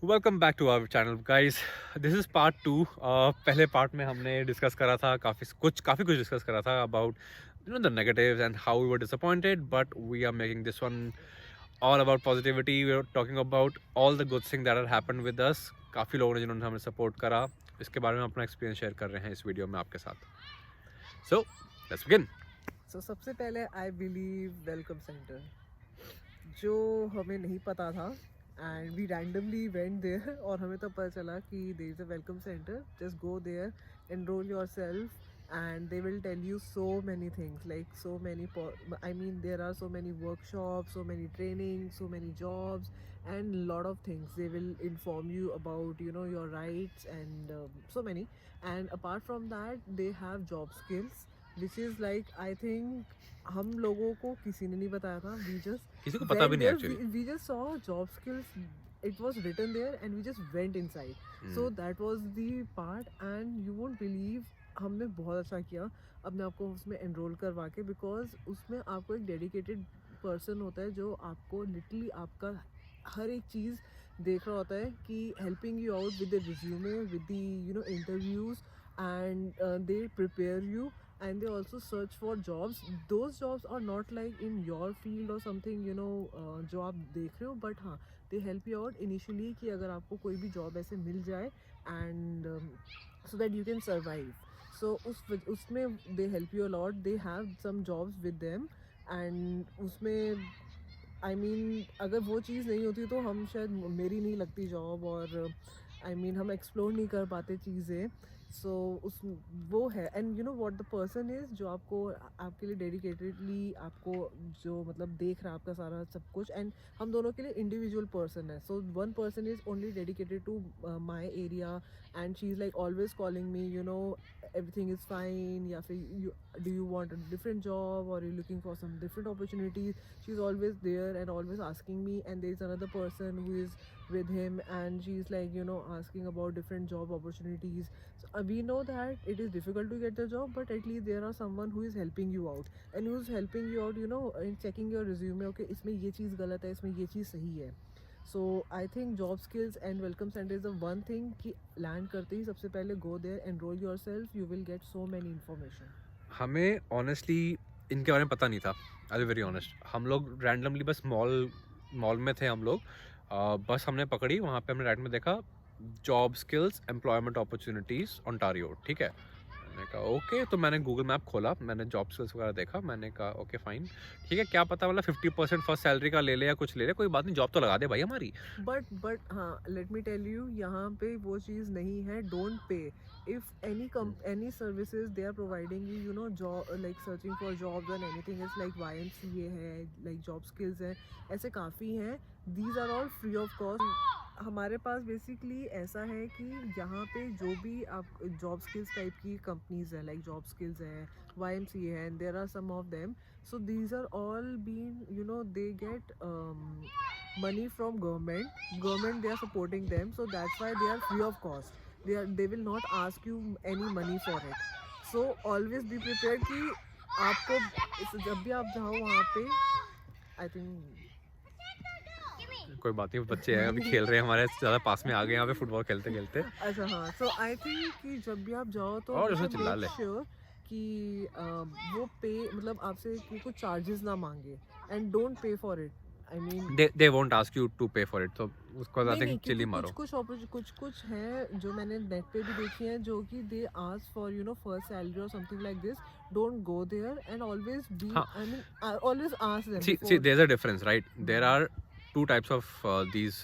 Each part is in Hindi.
Welcome back to our channel guys. This is part 2। पहले पार्ट में हमने डिस्कस करा था काफ़ी कुछ डिस्कस करा था about the negatives and how we were disappointed, but we are making this one all about positivity. We are talking about all the good thing that are happened with us. काफ़ी लोगों ने जिन्होंने हमें सपोर्ट करा, इसके बारे में अपना एक्सपीरियंस शेयर कर रहे हैं इस वीडियो में आपके साथ। So let's begin. सबसे पहले आई बिलीव वेलकम सेंटर जो हमें नहीं पता था and we randomly went there और हमें तब पता चला कि there is a welcome centre. Just go there, enroll yourself, and they will tell you so many things, like so many I mean there are so many workshops, so many trainings, so many jobs, and lot of things. They will inform you about your rights and so many. And apart from that, they have job skills, which is like, I think हम लोगों को किसी ने नहीं बताया था. We किसी को just पता भी went नहीं there. Actually. We just saw job skills. It was written there and we just went inside. So that was the part, and you won't believe हमने बहुत अच्छा किया अपने आप को उसमें एनरोल करवा के, बिकॉज उसमें आपको एक डेडिकेटेड पर्सन होता है जो आपको लिटरली आपका हर एक चीज़ देख रहा होता है, कि helping you out with the resume, with the interviews, and they prepare you, and they also search for jobs. Those jobs are not like in your field or something, जो आप देख रहे हो, but हाँ, they help you out initially कि अगर आपको कोई भी job ऐसे मिल जाए, and so that you can survive. So उसमें they help you a lot. They have some jobs with them, and उसमें आई मीन अगर वो चीज़ नहीं होती तो हम शायद, मेरी नहीं लगती जॉब, और आई मीन हम एक्सप्लोर नहीं कर पाते चीज़ें. सो उस वो है, and you know what the person is जो आपको आपके लिए डेडिकेटेडली आपको जो मतलब देख रहा है आपका सारा सब कुछ. एंड हम दोनों के लिए इंडिविजुअल पर्सन है. So one person is only dedicated to my area, and she is like always calling me, everything is fine, या फिर do you want a different job, or are you looking for some different opportunities. She's always there and always asking me. And there's another person who is with him, and she's like asking about different job opportunities. So we know that it is difficult to get the job, but at least there are someone who is helping you out, and who's helping you out in checking your resume. Okay, इसमें ये चीज़ गलत है, इसमें ये चीज़ सही है. So I think job skills and welcome centre is the one thing कि लैंड करते ही सबसे पहले go there, enrol yourself, you will get so many information. हमें ऑनेस्टली इनके बारे में पता नहीं था। आई बी वेरी ऑनेस्ट, हम लोग रैंडमली बस मॉल मॉल में थे हम लोग। बस हमने पकड़ी, वहाँ पे हमने राइट में देखा job skills employment opportunities Ontario. ठीक है, मैंने कहा ओके। तो मैंने गूगल मैप खोला, मैंने जॉब स्किल्स वगैरह देखा, मैंने कहा ओके फाइन, ठीक है, क्या पता मतलब 50% फर्स्ट सैलरी का ले ले या कुछ ले ले, कोई बात नहीं, जॉब तो लगा दे भाई हमारी। बट हाँ, लेट मी टेल यू, यहाँ पे वो चीज़ नहीं है. Don't pay. If any services they are providing you, job like searching for jobs and anything, is like YMCA है, लाइक जॉब स्किल्स है, ऐसे काफ़ी हैं. These are all free of cost. हमारे पास बेसिकली ऐसा है कि यहाँ पे जो भी आप जॉब स्किल्स टाइप की कंपनीज हैं, लाइक जॉब स्किल्स है, YMCA है, and there are some of them. So these are all being, they get money from government. They are supporting them, so that's why they are free of cost. They will not ask you any money for it. So always be prepared कि आपको जब भी आप जाओ वहाँ पे, I think. कोई बात नहीं, बच्चे हैं अभी खेल रहे हैं हमारे ज़्यादा पास में आ गए यहाँ पे फुटबॉल खेलते खेलते। अच्छा हाँ, सो आई थिंक कि जब भी आप जाओ तो और उसमें चिल्ला मेक ले। श्योर कि वो पे मतलब आपसे कुछ चार्जेस ना मांगे, and don't pay for it. I mean they won't ask you to pay for it, तो उसको आई नहीं नहीं, थिंक चिल क्योंकि ही मारो। कुछ हैं जो मैंने नेट पे भी देखी हैं, जो कि they ask for first salary और something like this. Don't go there, and always be, हाँ, I mean always ask them see before. there's a difference, right? There are two types of these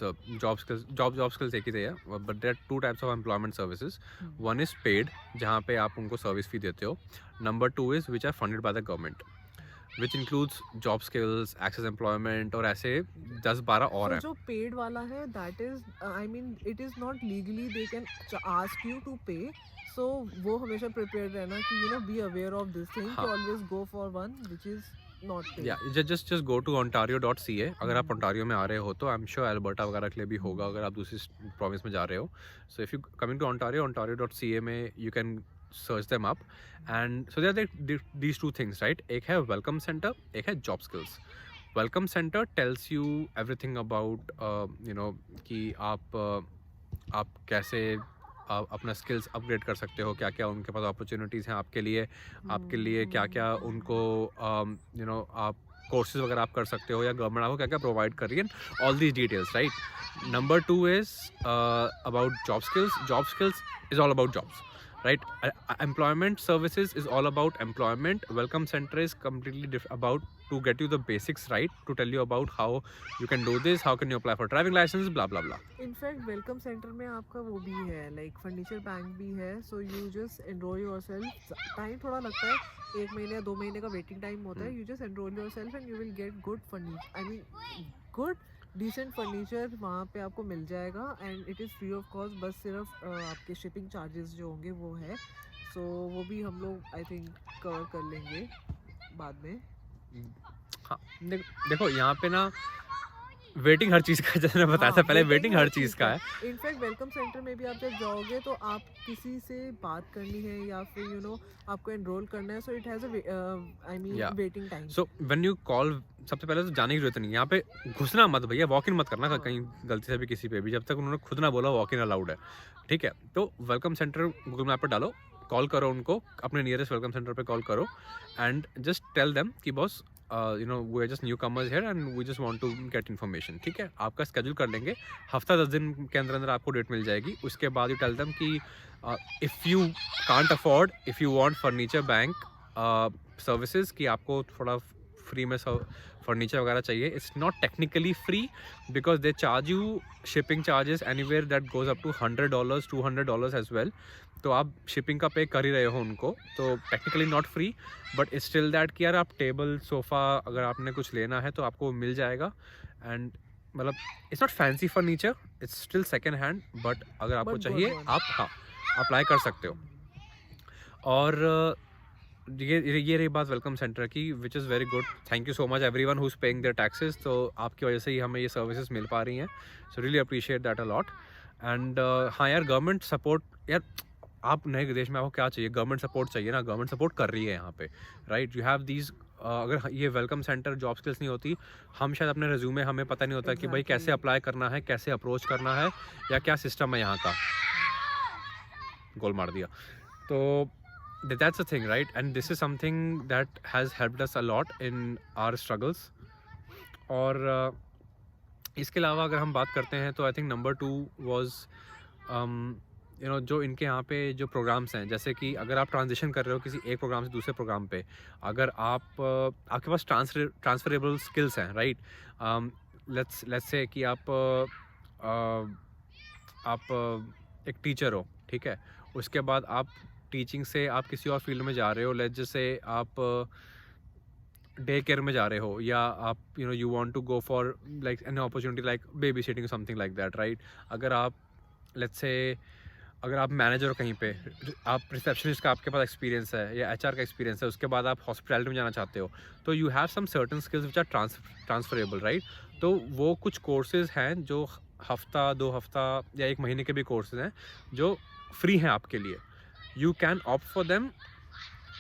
job skills एक ही थे, but there are two types of employment services. One is paid, जहाँ पे आप उनको सर्विस फी देते हो. Number two is which are funded by the government, which includes job skills, access employment, और ऐसे 10-12 और So हैं। जो पेड वाला है, that is, I mean it is not legally they can ask you to pay. So वो हमेशा प्रिपेयर रहना कि be aware of this thing, कि हाँ, always go for one which is not paid. या just go to ontario.ca अगर आप ओंटारियो में आ रहे हो तो. आई एम श्योर अल्बर्टा वगैरह के लिए भी होगा अगर आप दूसरी प्रोविंस में जा रहे हो. So if you coming to ontario.ca में you can search them up. And so there these two things, right? एक है वेलकम सेंटर, एक है job skills. Welcome centre tells you everything about you know कि आप कैसे अपना स्किल्स अपग्रेड कर सकते हो, क्या क्या उनके पास अपॉर्चुनिटीज़ हैं आपके लिए क्या क्या उनको आप कोर्सेज वगैरह आप कर सकते हो या गवर्नमेंट आपको क्या क्या प्रोवाइड कर रही है, all these details, right. Number 2 is about job skills is all about jobs, right. Employment services is all about employment. Welcome center is completely about to get you the basics right, to tell you about how you can do this, how can you apply for driving license, blah blah blah. In fact welcome centre में आपका वो भी है, लाइक फर्नीचर बैंक भी है. So you just enrol yourself. Time थोड़ा लगता है, 1 महीने या 2 महीने का वेटिंग टाइम होता है. You just enrol yourself and you will get good furniture, I mean good decent furniture वहाँ पे आपको मिल जाएगा. And it is free of cost. बस सिर्फ आपके शिपिंग चार्जेस जो होंगे वो है. सो वो भी हम लोग आई थिंक कवर कर लेंगे बाद में. हाँ, देखो यहाँ पे ना वेटिंग हर चीज़ का, जैसे मैंने बताया था पहले, वेटिंग हर चीज़ का है. इनफैक्ट वेलकम सेंटर में भी आप जब जाओगे तो आप किसी से बात करनी है या फिर आपको एनरोल करना है. So it has I mean waiting time. So when you call, सबसे पहले तो जाने की जरूरत नहीं, यहाँ पे घुसना मत भैया, वॉक इन मत करना कहीं गलती से भी किसी पे भी, जब तक उन्होंने खुद ना बोला वॉक इन अलाउड है, ठीक है. तो वेलकम सेंटर गूगल मैप पर डालो, कॉल करो उनको, अपने नियरेस्ट वेलकम सेंटर पे कॉल करो एंड जस्ट टेल देम कि boss we are just newcomers here and we just want to get information, ठीक है. आपका स्केड्यूल कर लेंगे, हफ्ता 10 दिन के अंदर अंदर आपको डेट मिल जाएगी. उसके बाद यू टेल देम कि if you can't afford, if you want furniture bank services, कि आपको थोड़ा फ्री में फर्नीचर वगैरह चाहिए. It's not technically free because they charge you shipping charges anywhere that goes up to $100 $200 as well. तो आप शिपिंग का पे कर ही रहे हो उनको, तो technically not free, but still that कि यार आप टेबल सोफ़ा अगर आपने कुछ लेना है तो आपको मिल जाएगा. एंड मतलब it's not fancy furniture, it's still second hand, but अगर आपको चाहिए आप हाँ अप्लाई कर सकते हो. और ये रही बात वेलकम सेंटर की, which is very good. Thank you so much everyone who is paying their taxes. तो आपकी वजह से ही हमें ये सर्विसेज मिल पा रही हैं. So really appreciate that a lot. And हाँ यार, गवर्नमेंट सपोर्ट, यार आप नए देश में आपको क्या चाहिए, गवर्नमेंट सपोर्ट चाहिए ना. गवर्नमेंट सपोर्ट कर रही है यहाँ पे, राइट. यू हैव दीज, अगर ये वेलकम सेंटर जॉब स्किल्स नहीं होती, हम शायद अपने रिज्यूमे हमें पता नहीं होता कि भाई कैसे अप्लाई करना है, कैसे अप्रोच करना है, या क्या सिस्टम है यहाँ का. गोल मार दिया. तो that's the thing, right? And this is something that has helped us a lot in our struggles. और इसके अलावा अगर हम बात करते हैं तो आई थिंक नंबर 2 वाज जो इनके यहाँ पे जो प्रोग्राम्स हैं, जैसे कि अगर आप ट्रांजिशन कर रहे हो किसी एक प्रोग्राम से दूसरे प्रोग्राम पे, अगर आपके पास ट्रांसफरेबल स्किल्स हैं, राइट. लेट्स से कि आप एक टीचर हो, ठीक है. उसके बाद आप टीचिंग से आप किसी और फील्ड में जा रहे हो, लेट्स जैसे आप डे केयर में जा रहे हो, या आप you want to go for like an opportunity like babysitting something like that, right. अगर आप लेट्स से अगर आप मैनेजर हो कहीं पे, आप रिसेप्शनिस्ट का आपके पास एक्सपीरियंस है या HR का एक्सपीरियंस है, उसके बाद आप हॉस्पिटैलिटी में जाना चाहते हो, तो you have some certain skills which are transferable, right. तो वो कुछ कोर्सेज हैं जो हफ्ता 2 हफ्ता या 1 महीने के भी कोर्सेज हैं जो फ्री हैं आपके लिए. You can opt for them.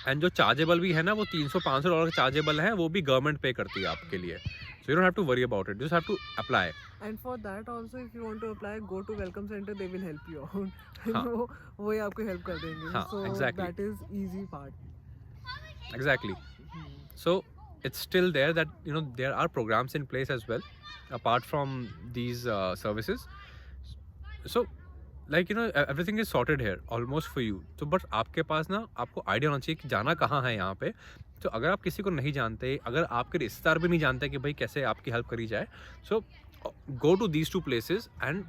And जो चार्जेबल भी है ना, वो $300-500 चार्जेबल है, वो भी गवर्नमेंट पे करती है आपके लिए. So you don't have to worry about it, you just have to apply. And for that also if you want to apply, go to welcome centre, they will help you out. वो ही आपको हेल्प कर देंगे. So that is easy part. Exactly. So it's still there that there are programs in place as well apart from these services. So like everything is sorted here almost for you. तो बट आपके पास ना, आपको आइडिया होना चाहिए कि जाना कहाँ है यहाँ पे. तो अगर आप किसी को नहीं जानते, अगर आपके रिश्तेदार भी नहीं जानते कि भाई कैसे आपकी हेल्प करी जाए, so go to these 2 places and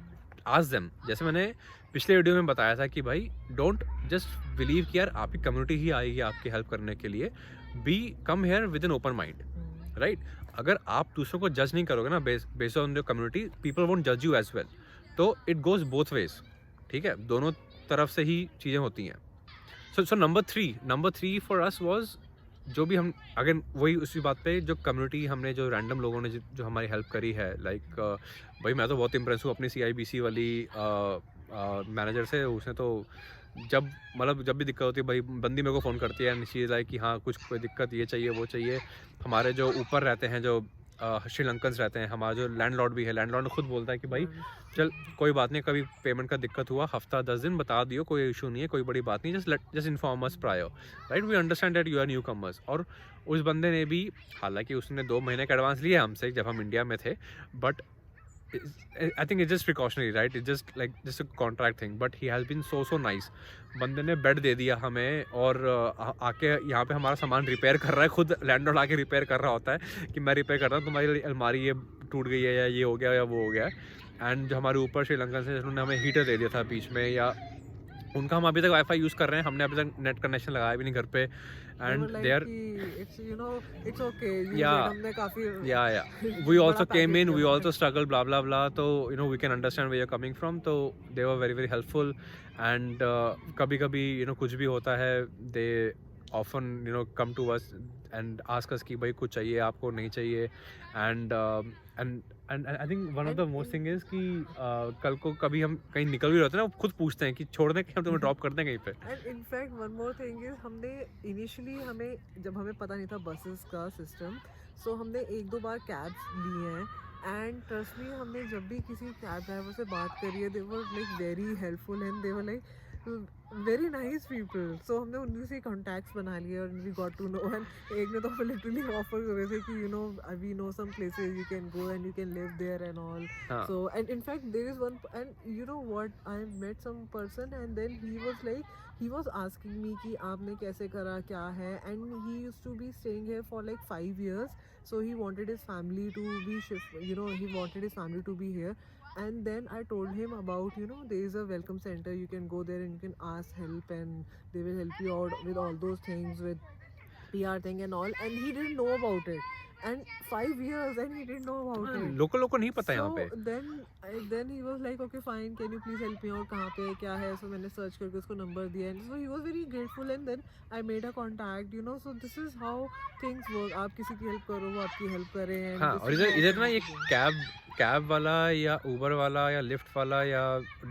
ask them. जैसे मैंने पिछले वीडियो में बताया था कि भाई डोंट जस्ट बिलीव कि यार आपकी कम्युनिटी ही आएगी आपकी हेल्प करने के लिए. Be come here with an open mind, right. अगर आप दूसरों को जज नहीं करोगे ना based on your community, people won't जज यू एज वेल. तो इट गोज बोथ वेज, ठीक है, दोनों तरफ से ही चीज़ें होती हैं. So number 3 for us was, जो भी हम अगर वही उसी बात पे, जो कम्युनिटी हमने, जो रैंडम लोगों ने जो हमारी हेल्प करी है, लाइक भाई मैं तो बहुत इम्प्रेस हूँ अपनी CIBC वाली मैनेजर से. उसने तो जब भी दिक्कत होती है भाई, बंदी मेरे को फ़ोन करती है एंड शी इज़ लाइक कि हाँ कुछ कोई दिक्कत, ये चाहिए वो चाहिए. हमारे जो ऊपर रहते हैं, जो श्रीलंकन्स रहते हैं, हमारा जो लैंडलॉर्ड भी है, लैंडलॉर्ड खुद बोलता है कि भाई चल कोई बात नहीं, कभी पेमेंट का दिक्कत हुआ हफ्ता 10 दिन बता दियो, कोई इशू नहीं है, कोई बड़ी बात नहीं, just inform us prior, right, we understand that you are newcomers. और उस बंदे ने भी, हालांकि उसने 2 महीने का एडवांस लिया हमसे जब हम इंडिया में थे, but I think it's just precautionary, right? It's just a contract thing, but he has been so nice. बंदे ने बेड दे दिया हमें, और आके यहाँ पे हमारा सामान रिपेयर कर रहा है, खुद लैंडलॉर्ड आके रिपेयर कर रहा होता है कि मैं रिपेयर कर रहा हूँ, तुम्हारी अलमारी ये टूट गई है, या ये हो गया या वो हो गया है। एंड जो हमारे ऊपर श्रीलंका से, उन्होंने हमें हीटर दे दिया था बीच में, या उनका हम अभी तक वाईफाई यूज़ कर रहे हैं, हमने अभी तक नेट कनेक्शन लगाया भी नहीं घर पे। And they are, it's okay, Yeah. हमने काफी yeah we also बड़ा came package in, we किया also struggled, blah blah blah, so we can understand where you're coming from, so they were very helpful. And kabhi kabhi kuch bhi hota hai, they often come to us and ask us कि भाई कुछ चाहिए आपको, नहीं चाहिए। and I think one of the most thing is कि कल को कभी हम कहीं निकल भी रहे होते हैं ना, वो खुद पूछते हैं कि छोड़ दें कि हम तुम्हें ड्रॉप कर दें कहीं पे। And in fact one more thing is, हमने इनिशियली जब हमें पता नहीं था बसेस का सिस्टम, सो हमने 1-2 बार कैब्स लिए हैं। एंड ट्रस्ट मी, हमने जब भी किसी कैब ड्राइवर से बात करी है, they were like very helpful and they were like very nice people. So हमने उन्हीं से कॉन्टैक्ट्स बना लिए और we got to know. And एक ने तो लिटरली ऑफर करे थे कि we know some places you can go and you can live there and all. So and in fact there is one, and you know what, I met some person and then he was asking me कि आपने कैसे करा, क्या है। And he used to be staying here for like 5 years, so he wanted his family to be he wanted his family to be here. And then I told him about, there is a welcome center, you can go there and you can ask help and they will help you out with all those things, with PR thing and all. And he didn't know about it, and 5 years and he didn't know about it. लोगों को नहीं पता यहाँ पे। So then he was like, okay fine, can you please help me out, कहाँ पे क्या है। So मैंने search करके उसको number दिया, and so he was very grateful, and then I made a contact, so this is how things work. आप किसी की help करो, वो आपकी help करे। and हाँ, this और is how इधर ना ये things work. कैब वाला या ऊबर वाला या लिफ्ट वाला या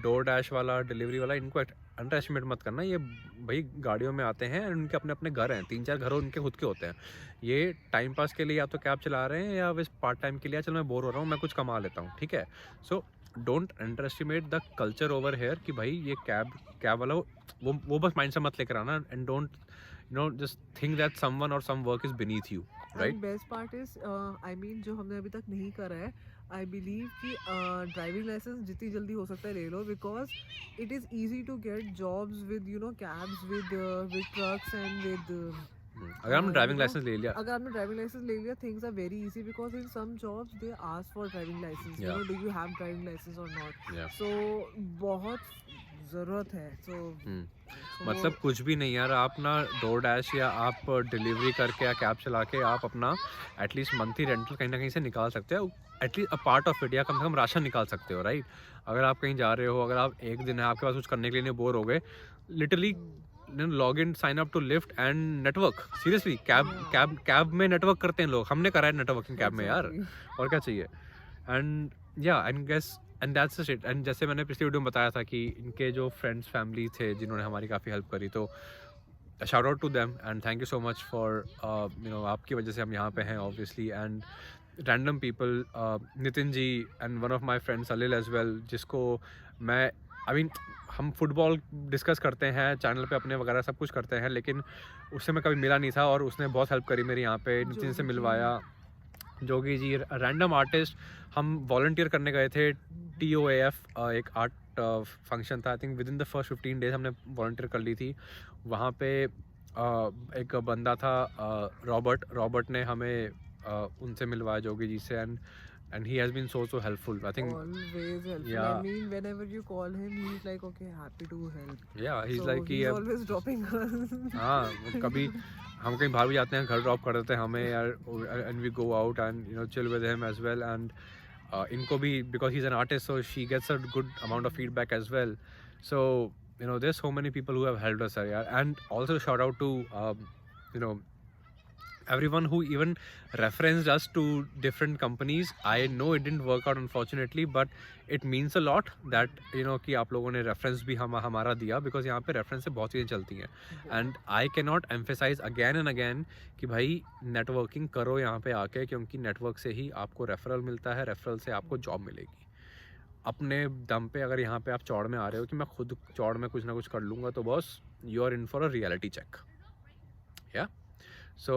डोर डैश वाला, डिलीवरी वाला, इनको अंडर एस्टिमेट मत करना। ये भाई गाड़ियों में आते हैं, उनके अपने अपने घर हैं, 3-4 घर उनके खुद के होते हैं। ये टाइम पास के लिए या तो कैब चला रहे हैं, या बस पार्ट टाइम के लिए, चल मैं बोर हो रहा हूँ, मैं कुछ कमा लेता हूँ, ठीक है। So don't under estimate the culture over here कि भाई ये कैब वाला वो बस माइंड से मत लेकर आना। And don't just think that someone or some work is beneath you, right. And best part is, I mean जो हमने अभी तक नहीं करा है, आई बिलीव कि ड्राइविंग लाइसेंस जितनी जल्दी हो सकता है ले लो, because it is easy to get jobs with cabs, with trucks and with. अगर हमने ड्राइविंग लाइसेंस ले लिया, अगर आपने ड्राइविंग लाइसेंस ले लिया, things are very easy, because in some jobs they ask for driving licence, do you have driving licence और नॉट। सो बहुत ज़रूरत है। मतलब कुछ भी नहीं यार, आप ना डोर डैश या आप डिलीवरी करके या कैब चला के आप अपना एटलीस्ट मंथली रेंटल कहीं ना कहीं से निकाल सकते हो, at least a part of it, या कम से कम राशन निकाल सकते हो, राइट। अगर आप कहीं जा रहे हो, अगर आप एक दिन है आपके पास कुछ करने के लिए नहीं, बोर हो गए, literally log in, sign up to Lyft and network. Seriously cab में नेटवर्क करते हैं लोग, हमने करा है नेटवर्किंग कैब में यार, और क्या चाहिए। And that's the shit. And जैसे मैंने पिछली वीडियो में बताया था कि इनके जो फ्रेंड्स फैमिली थे जिन्होंने हमारी काफ़ी हेल्प करी, तो shout out to them and thank you so much for आपकी वजह से हम यहाँ पे हैं obviously. And random people, Nitin ji and one of my friends अलिल एज वेल, जिसको मैं हम फुटबॉल डिस्कस करते हैं चैनल पे अपने वगैरह, सब कुछ करते हैं, लेकिन उससे मैं कभी मिला नहीं था और उसने बहुत हेल्प करी मेरी यहाँ पे। नितिन से मिलवाया, जोगी जी रैंडम आर्टिस्ट, हम वॉलंटियर करने गए थे TOAF, एक आर्ट फंक्शन था, I think with in the first 15 days हमने वॉलंटियर कर ली थी वहाँ पे। एक बंदा था रॉबर्ट ने हमें उनसे मिलवाया, जोगी जी से, and he has been so helpful, I think. Always helpful. Yeah. I mean, whenever you call him, he's like, okay, happy to help. Yeah, he's So like he's always dropping us. हाँ, कभी हम कहीं बाहर भी जाते हैं, घर ड्रॉप कर देते हैं हमें यार, and we go out and chill with him as well. And इनको भी, because he's an artist, so she gets a good amount of feedback as well. So there's so many people who have helped us यार. And also shout out to everyone who even referenced us to different companies. I know it didn't work out unfortunately, but it means a lot that you know कि आप लोगों ने reference भी हमारा दिया, because यहाँ पे reference से बहुत चीज़ें चलती हैं. And I cannot emphasize again and again कि भाई networking करो यहाँ पे आके, क्योंकि network से ही आपको referral मिलता है, referral से आपको job मिलेगी. अपने दम पे अगर यहाँ पे आप चौड़ में आ रहे हो कि मैं खुद चौड़ में कुछ ना कुछ कर लूँगा, तो boss you are in for a reality check. या सो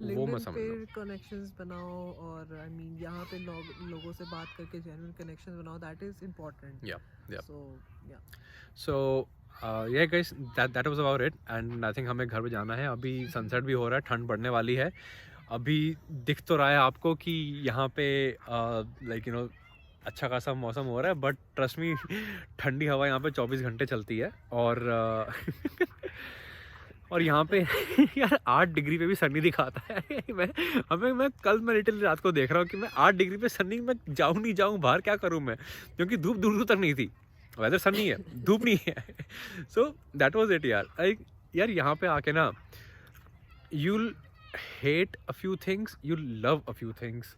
वो मैं LinkedIn समझ पे रहा हूँ. कनेक्शंस बनाओ, और आई मीन यहाँ पे लोगों से बात करके जेन्युइन कनेक्शंस बनाओ, दैट इज इम्पोर्टेंट. Yeah. सो या सो ये guys, that was about it. And I think हमें घर पे जाना है. अभी सनसेट भी हो रहा है, ठंड पड़ने वाली है. अभी दिख तो रहा है आपको कि यहाँ पे लाइक यू नो अच्छा खासा मौसम हो रहा है, बट ट्रस्ट मी ठंडी हवा यहाँ पे 24 घंटे चलती है. और और यहाँ पे यार 8 डिग्री पे भी सन्नी दिखाता है. मैं कल मैं लिटिल रात को देख रहा हूँ कि मैं 8 डिग्री पे सन्नी में जाऊँ नहीं जाऊँ बाहर, क्या करूँ मैं, क्योंकि धूप दूर दूर तक नहीं थी. वेदर सन्नी है, धूप नहीं है. सो दैट वाज इट यार. यार यहाँ पे आके ना you'll hate a few things, you'll love a few things.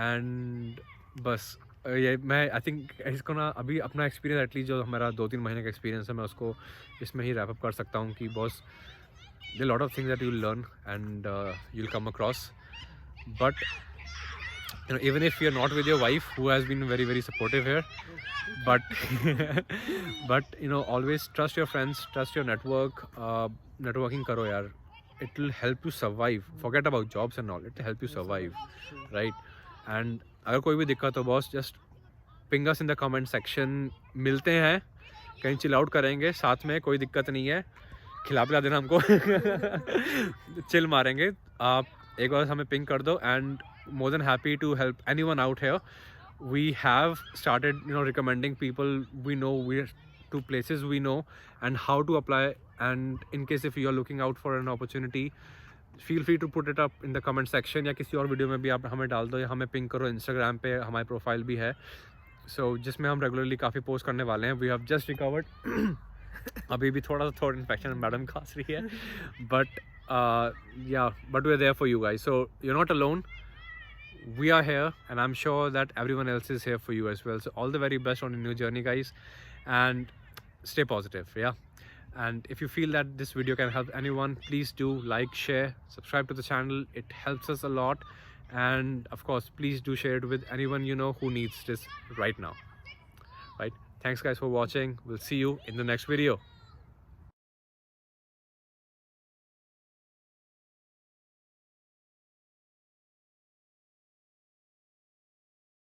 And बस ये मैं आई थिंक इसको ना अभी अपना एक्सपीरियंस एटलीस्ट जो हमारा 2-3 महीने का एक्सपीरियंस है, मैं उसको इसमें ही रैप अप कर सकता हूँ कि boss there are a lot of things that you'll learn and you'll come across. But you know, even if you're not with your wife, who has been very very supportive here, but but you know, always trust your friends, trust your network. Networking karo yaar, it will help you survive. Forget about jobs and all, it will help you survive, right? And अगर कोई भी दिक्कत हो boss, just ping us in the comment section. मिलते हैं कहीं, चिल आउट करेंगे साथ में, कोई दिक्कत नहीं है. खिला पिला देना हमको. चिल मारेंगे. आप एक बार हमें पिंग कर दो, and more than happy to help anyone out here. We have started, you know, recommending people we know, to places we know, and how to apply. And in case if you are looking out for an opportunity, feel free to put it up in the comment section, या किसी और वीडियो में भी आप हमें डाल दो, या हमें पिंग करो. इंस्टाग्राम पे हमारी प्रोफाइल भी है, so जिसमें हम रेगुलरली काफ़ी पोस्ट करने वाले हैं. We have just recovered. अभी भी थोड़ा सा थ्रोट इन्फेक्शन मैडम खांस रही है, but but we're there for you guys, so you're not alone. We are here, and I'm sure that everyone else is here for you as well. So all the very best on your new journey, guys, and stay positive. Yeah. And if you feel that this video can help anyone, please do like, share, subscribe to the channel. It helps us a lot. And of course, please do share it with anyone you know who needs this right now. Right. Thanks guys for watching. We'll see you in the next video.